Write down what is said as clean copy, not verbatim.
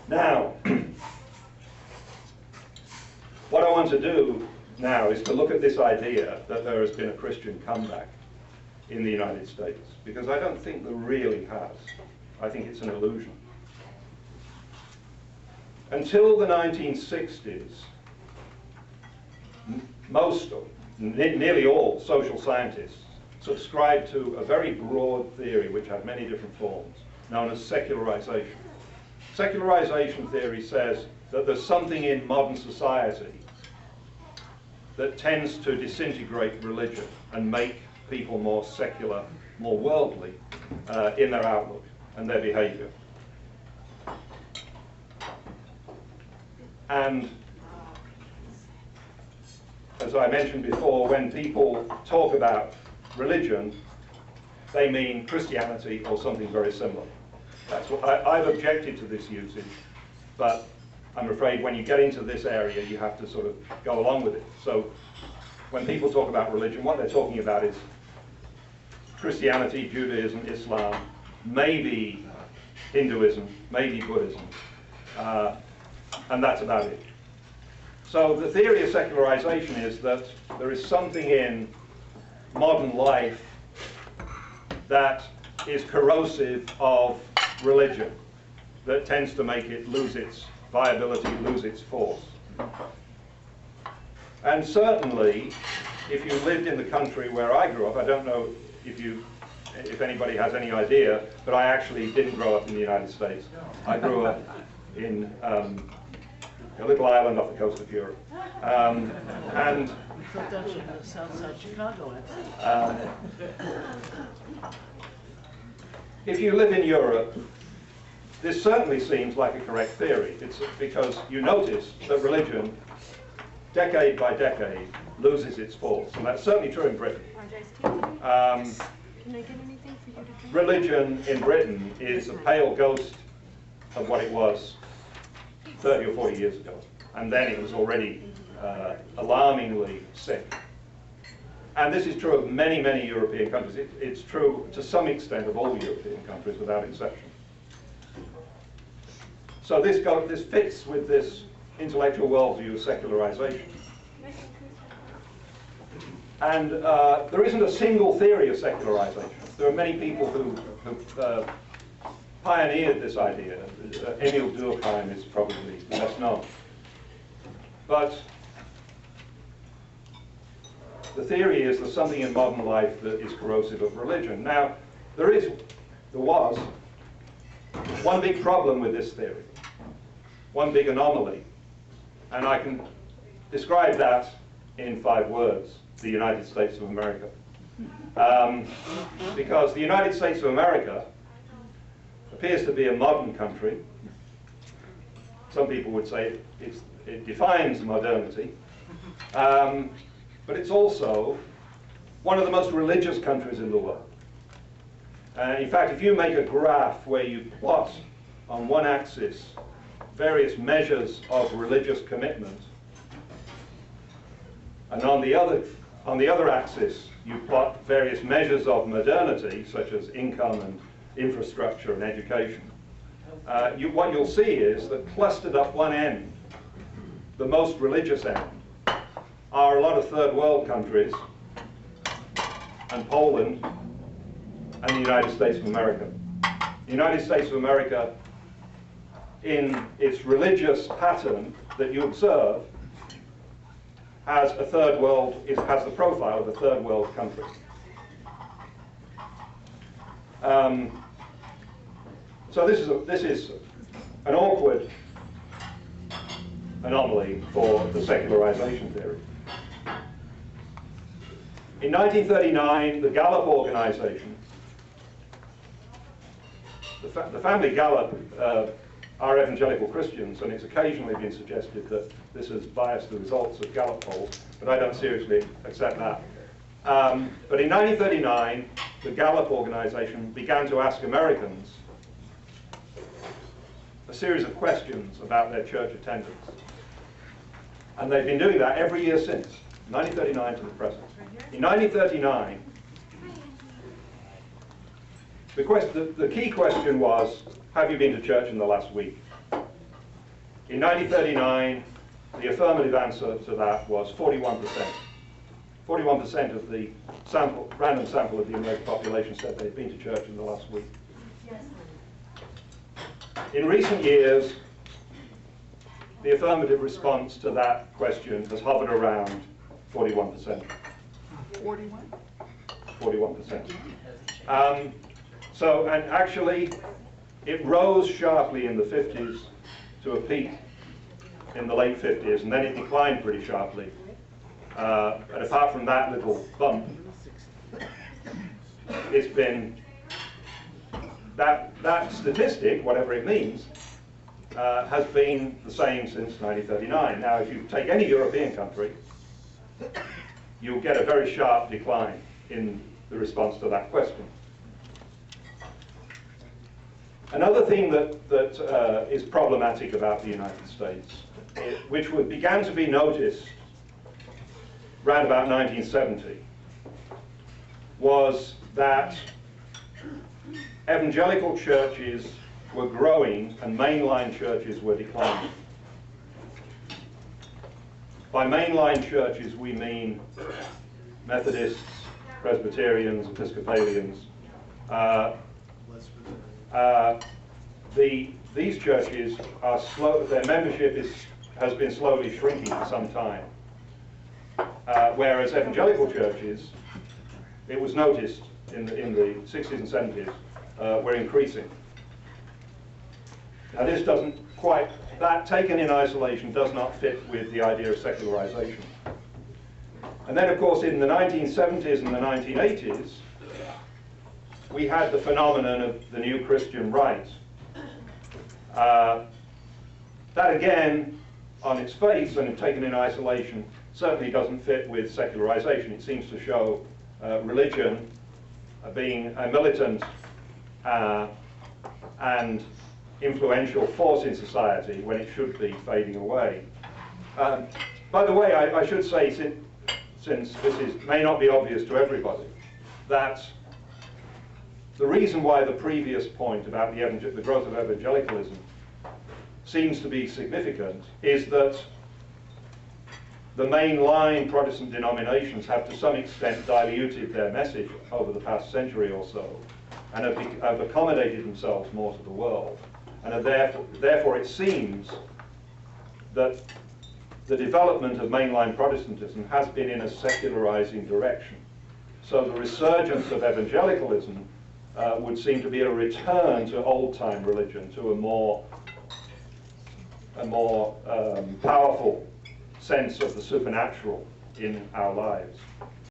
Now, what I want to do now is to look at this idea that there has been a Christian comeback in the United States, because I don't think there really has. I think it's an illusion. Until the 1960s, nearly all social scientists subscribed to a very broad theory which had many different forms, known as secularization. Secularization theory says that there's something in modern society that tends to disintegrate religion and make people more secular, more worldly in their outlook and their behavior. And as I mentioned before, when people talk about religion, they mean Christianity or something very similar. That's what I've objected to this usage, but I'm afraid when you get into this area, you have to sort of go along with it. So when people talk about religion, what they're talking about is Christianity, Judaism, Islam, maybe Hinduism, maybe Buddhism, and that's about it. So the theory of secularization is that there is something in modern life that is corrosive of religion, that tends to make it lose its viability, lose its force. And certainly, if you lived in the country where I grew up, I don't know if anybody has any idea, but I actually didn't grow up in the United States. I grew up in a little island off the coast of Europe. And thought that was in the south side of Chicago, if you live in Europe, this certainly seems like a correct theory. It's because you notice that religion, decade by decade, loses its force, and that's certainly true in Britain. Can I get anything for you to drink? Religion in Britain is a pale ghost of what it was 30 or 40 years ago, and then it was already alarmingly sick. And this is true of many, many European countries. It's true to some extent of all European countries without exception. So this fits with this intellectual worldview of secularization. And there isn't a single theory of secularization. There are many people who pioneered this idea. Emile Durkheim is probably best known. But the theory is there's something in modern life that is corrosive of religion. Now, there was one big problem with this theory, one big anomaly, and I can describe that in 5 words: the United States of America. Because the United States of America appears to be a modern country. Some people would say it defines modernity. But it's also one of the most religious countries in the world. In fact, if you make a graph where you plot on one axis various measures of religious commitment, and on the other axis you plot various measures of modernity, such as income and infrastructure and education, what you'll see is that clustered up one end, the most religious end, are a lot of third world countries, and Poland, and the United States of America. The United States of America, in its religious pattern that you observe, has a third world, it has the profile of a third world country. So this is an awkward anomaly for the secularization theory. In 1939, the Gallup organization, the family Gallup are evangelical Christians, and it's occasionally been suggested that this has biased the results of Gallup polls, but I don't seriously accept that. But in 1939, the Gallup organization began to ask Americans a series of questions about their church attendance. And they've been doing that every year since, 1939 to the present. In 1939, the key question was, have you been to church in the last week? In 1939, the affirmative answer to that was 41%. 41% of the random sample of the American population said they'd been to church in the last week. In recent years, the affirmative response to that question has hovered around 41%. 41? 41%. And actually, it rose sharply in the 50s to a peak in the late 50s, and then it declined pretty sharply. And apart from that little bump, it's been that statistic, whatever it means, has been the same since 1939. Now, if you take any European country, you'll get a very sharp decline in the response to that question. Another thing that is problematic about the United States, which began to be noticed around about 1970, was that evangelical churches were growing and mainline churches were declining. By mainline churches, we mean Methodists, Presbyterians, Episcopalians. These churches are slow, their membership has been slowly shrinking for some time. Whereas evangelical churches, it was noticed in the 60s and 70s, were increasing. Now this doesn't quite, that taken in isolation does not fit with the idea of secularization. And then of course in the 1970s and the 1980s, we had the phenomenon of the new Christian right. That again, on its face and taken in isolation, certainly doesn't fit with secularization. It seems to show religion being a militant and influential force in society when it should be fading away. By the way, I should say, since this may not be obvious to everybody, that the reason why the previous point about the growth of evangelicalism seems to be significant is that the mainline Protestant denominations have to some extent diluted their message over the past century or so and have accommodated themselves more to the world. And therefore it seems that the development of mainline Protestantism has been in a secularizing direction. So the resurgence of evangelicalism would seem to be a return to old-time religion, to a more powerful sense of the supernatural in our lives.